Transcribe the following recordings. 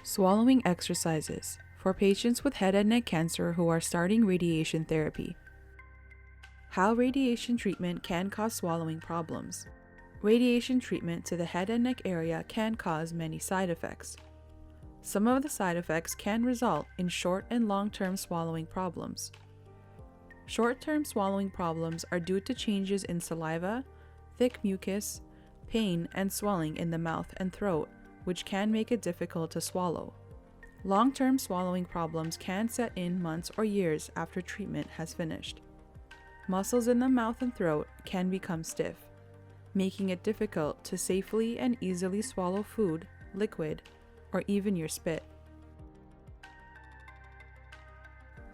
Swallowing exercises for patients with head and neck cancer who are starting radiation therapy. How radiation treatment can cause swallowing problems. Radiation treatment to the head and neck area can cause many side effects. Some of the side effects can result in short and long-term swallowing problems. Short-term swallowing problems are due to changes in saliva, thick mucus, pain and swelling in the mouth and throat, which can make it difficult to swallow. Long-term swallowing problems can set in months or years after treatment has finished. Muscles in the mouth and throat can become stiff, making it difficult to safely and easily swallow food, liquid, or even your spit.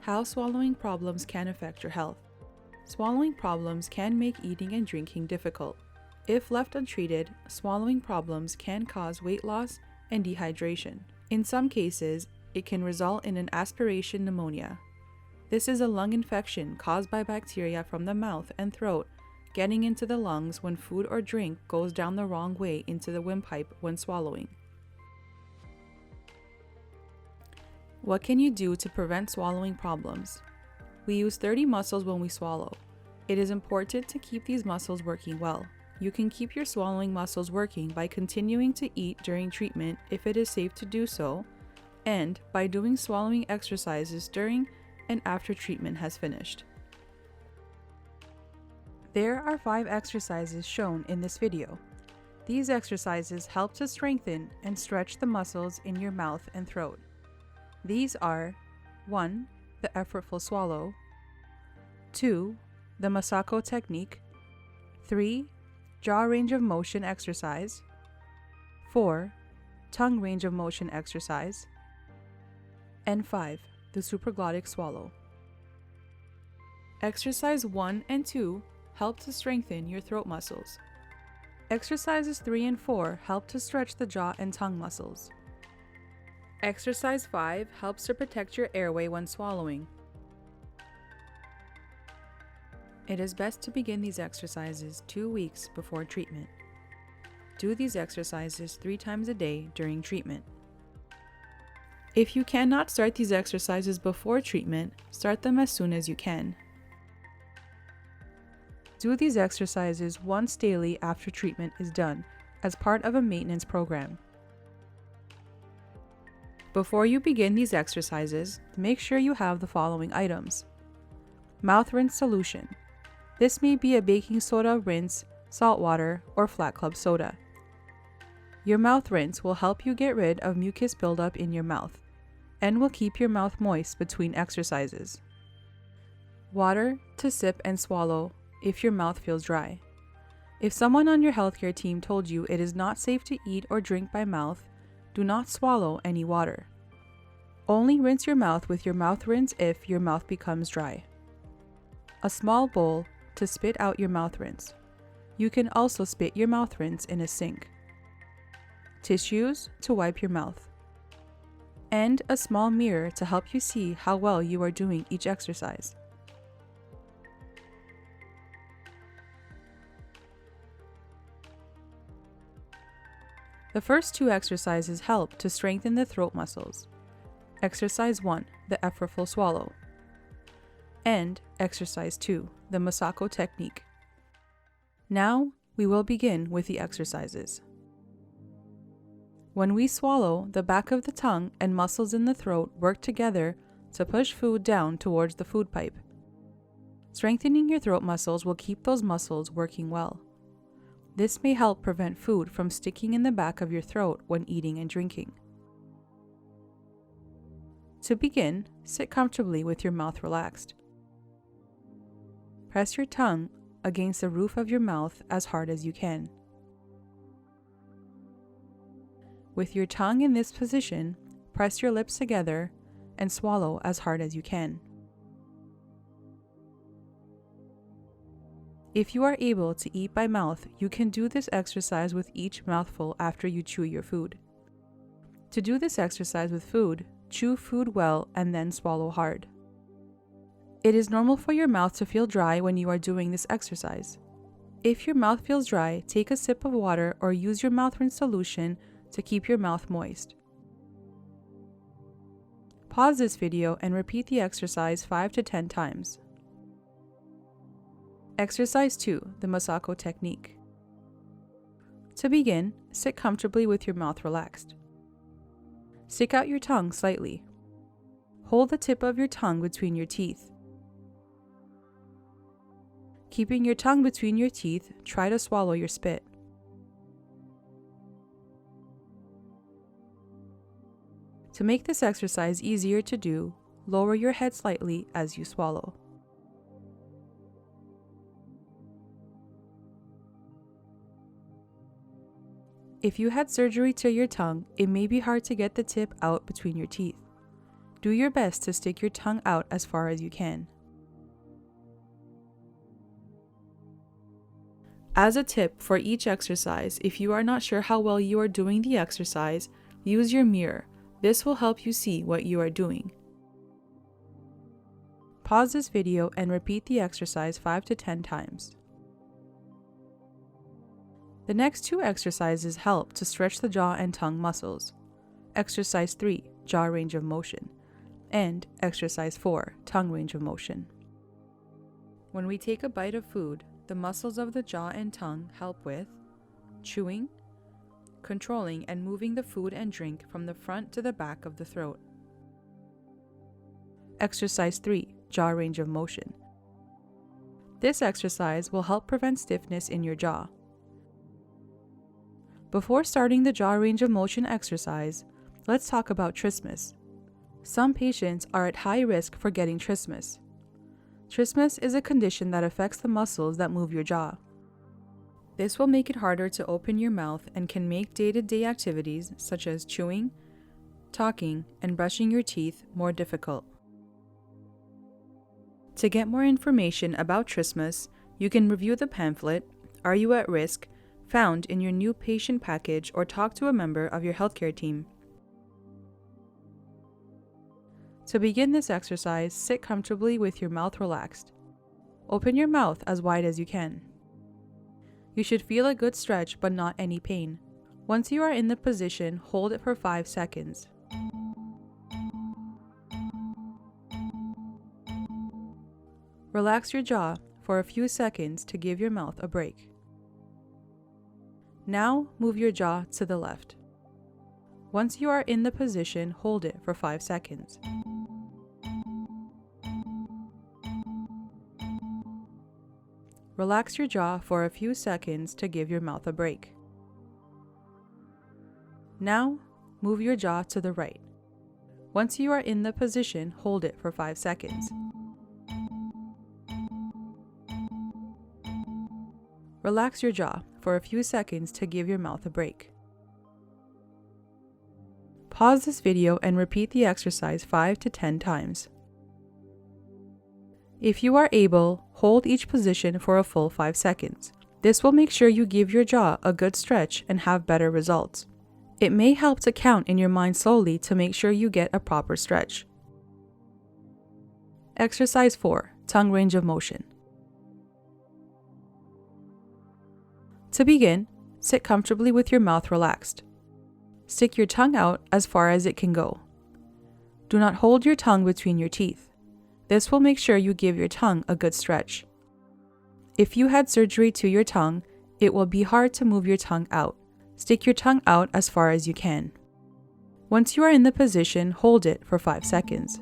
How swallowing problems can affect your health. Swallowing problems can make eating and drinking difficult. If left untreated, swallowing problems can cause weight loss and dehydration. In some cases, it can result in an aspiration pneumonia. This is a lung infection caused by bacteria from the mouth and throat getting into the lungs when food or drink goes down the wrong way into the windpipe when swallowing. What can you do to prevent swallowing problems? We use 30 muscles when we swallow. It is important to keep these muscles working well. You can keep your swallowing muscles working by continuing to eat during treatment if it is safe to do so, and by doing swallowing exercises during and after treatment has finished. There are 5 exercises shown in this video. These exercises help to strengthen and stretch the muscles in your mouth and throat. These are 1. The effortful swallow, 2. The Masako technique, 3. Jaw range of motion exercise, 4. Tongue range of motion exercise, and 5. The supraglottic swallow. Exercise 1 and 2 help to strengthen your throat muscles. Exercises 3 and 4 help to stretch the jaw and tongue muscles. Exercise 5 helps to protect your airway when swallowing. It is best to begin these exercises 2 weeks before treatment. Do these exercises 3 times a day during treatment. If you cannot start these exercises before treatment, start them as soon as you can. Do these exercises once daily after treatment is done, as part of a maintenance program. Before you begin these exercises, make sure you have the following items. Mouth rinse solution. This may be a baking soda rinse, salt water, or flat club soda. Your mouth rinse will help you get rid of mucus buildup in your mouth and will keep your mouth moist between exercises. Water to sip and swallow if your mouth feels dry. If someone on your healthcare team told you it is not safe to eat or drink by mouth, do not swallow any water. Only rinse your mouth with your mouth rinse if your mouth becomes dry. A small bowl to spit out your mouth rinse. You can also spit your mouth rinse in a sink. Tissues to wipe your mouth. And a small mirror to help you see how well you are doing each exercise. The first 2 exercises help to strengthen the throat muscles. Exercise 1, the effortful swallow. And Exercise 2, the Masako technique. Now, we will begin with the exercises. When we swallow, the back of the tongue and muscles in the throat work together to push food down towards the food pipe. Strengthening your throat muscles will keep those muscles working well. This may help prevent food from sticking in the back of your throat when eating and drinking. To begin, sit comfortably with your mouth relaxed. Press your tongue against the roof of your mouth as hard as you can. With your tongue in this position, press your lips together and swallow as hard as you can. If you are able to eat by mouth, you can do this exercise with each mouthful after you chew your food. To do this exercise with food, chew food well and then swallow hard. It is normal for your mouth to feel dry when you are doing this exercise. If your mouth feels dry, take a sip of water or use your mouth rinse solution to keep your mouth moist. Pause this video and repeat the exercise 5 to 10 times. Exercise 2, the Masako technique. To begin, sit comfortably with your mouth relaxed. Stick out your tongue slightly. Hold the tip of your tongue between your teeth. Keeping your tongue between your teeth, try to swallow your spit. To make this exercise easier to do, lower your head slightly as you swallow. If you had surgery to your tongue, it may be hard to get the tip out between your teeth. Do your best to stick your tongue out as far as you can. As a tip for each exercise, if you are not sure how well you are doing the exercise, use your mirror. This will help you see what you are doing. Pause this video and repeat the exercise 5 to 10 times. The next two exercises help to stretch the jaw and tongue muscles. Exercise 3, jaw range of motion, and Exercise 4, tongue range of motion. When we take a bite of food, the muscles of the jaw and tongue help with chewing, controlling and moving the food and drink from the front to the back of the throat. Exercise 3, jaw range of motion. This exercise will help prevent stiffness in your jaw. Before starting the jaw range of motion exercise, let's talk about trismus. Some patients are at high risk for getting trismus. Trismus is a condition that affects the muscles that move your jaw. This will make it harder to open your mouth and can make day-to-day activities such as chewing, talking, and brushing your teeth more difficult. To get more information about trismus, you can review the pamphlet, Are You at Risk?, found in your new patient package, or talk to a member of your healthcare team. To begin this exercise, sit comfortably with your mouth relaxed. Open your mouth as wide as you can. You should feel a good stretch but not any pain. Once you are in the position, hold it for 5 seconds. Relax your jaw for a few seconds to give your mouth a break. Now move your jaw to the left. Once you are in the position, hold it for 5 seconds. Relax your jaw for a few seconds to give your mouth a break. Now, move your jaw to the right. Once you are in the position, hold it for 5 seconds. Relax your jaw for a few seconds to give your mouth a break. Pause this video and repeat the exercise 5 to 10 times. If you are able, hold each position for a full 5 seconds. This will make sure you give your jaw a good stretch and have better results. It may help to count in your mind slowly to make sure you get a proper stretch. Exercise 4, tongue range of motion. To begin, sit comfortably with your mouth relaxed. Stick your tongue out as far as it can go. Do not hold your tongue between your teeth. This will make sure you give your tongue a good stretch. If you had surgery to your tongue, it will be hard to move your tongue out. Stick your tongue out as far as you can. Once you are in the position, hold it for 5 seconds.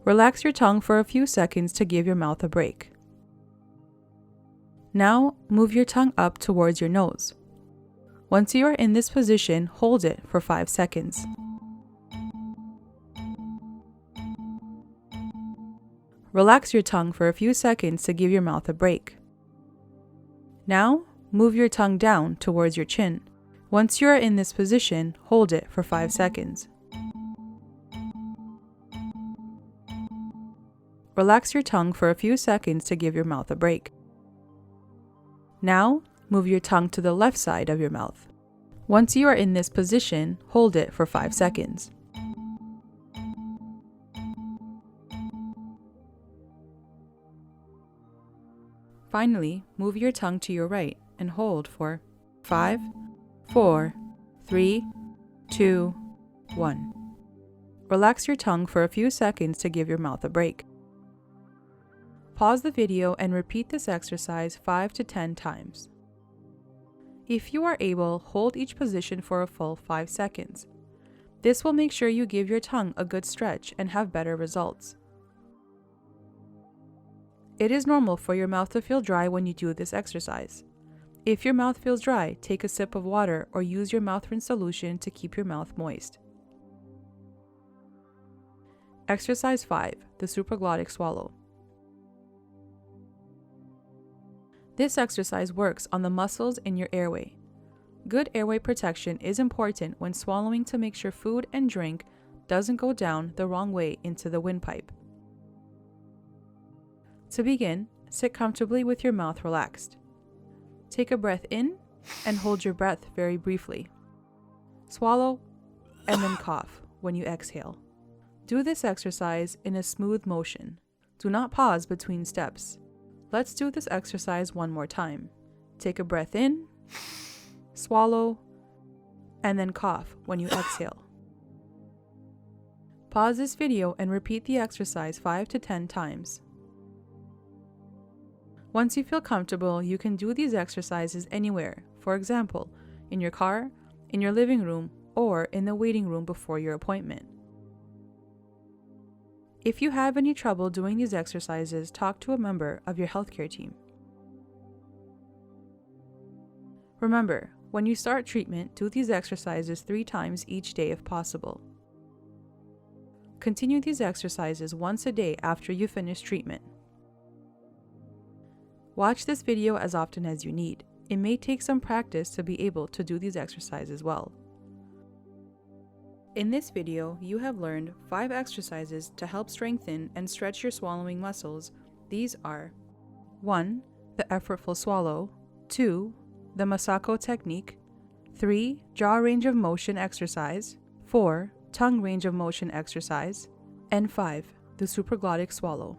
Relax your tongue for a few seconds to give your mouth a break. Now, move your tongue up towards your nose. Once you are in this position, hold it for 5 seconds. Relax your tongue for a few seconds to give your mouth a break. Now, move your tongue down towards your chin. Once you are in this position, hold it for 5 seconds. Relax your tongue for a few seconds to give your mouth a break. Now, move your tongue to the left side of your mouth. Once you are in this position, hold it for 5 seconds. Finally, move your tongue to your right and hold for 5, 4, 3, 2, 1. Relax your tongue for a few seconds to give your mouth a break. Pause the video and repeat this exercise 5 to 10 times. If you are able, hold each position for a full 5 seconds. This will make sure you give your tongue a good stretch and have better results. It is normal for your mouth to feel dry when you do this exercise. If your mouth feels dry, take a sip of water or use your mouth rinse solution to keep your mouth moist. Exercise 5, the supraglottic swallow. This exercise works on the muscles in your airway. Good airway protection is important when swallowing to make sure food and drink doesn't go down the wrong way into the windpipe. To begin, sit comfortably with your mouth relaxed. Take a breath in and hold your breath very briefly. Swallow and then cough when you exhale. Do this exercise in a smooth motion. Do not pause between steps. Let's do this exercise one more time. Take a breath in, swallow, and then cough when you exhale. Pause this video and repeat the exercise 5 to 10 times. Once you feel comfortable, you can do these exercises anywhere, for example, in your car, in your living room, or in the waiting room before your appointment. If you have any trouble doing these exercises, talk to a member of your healthcare team. Remember, when you start treatment, do these exercises 3 times each day if possible. Continue these exercises once a day after you finish treatment. Watch this video as often as you need. It may take some practice to be able to do these exercises well. In this video, you have learned 5 exercises to help strengthen and stretch your swallowing muscles. These are 1. The effortful swallow, 2. The Masako technique, 3. Jaw range of motion exercise, 4. Tongue range of motion exercise, and 5. The supraglottic swallow.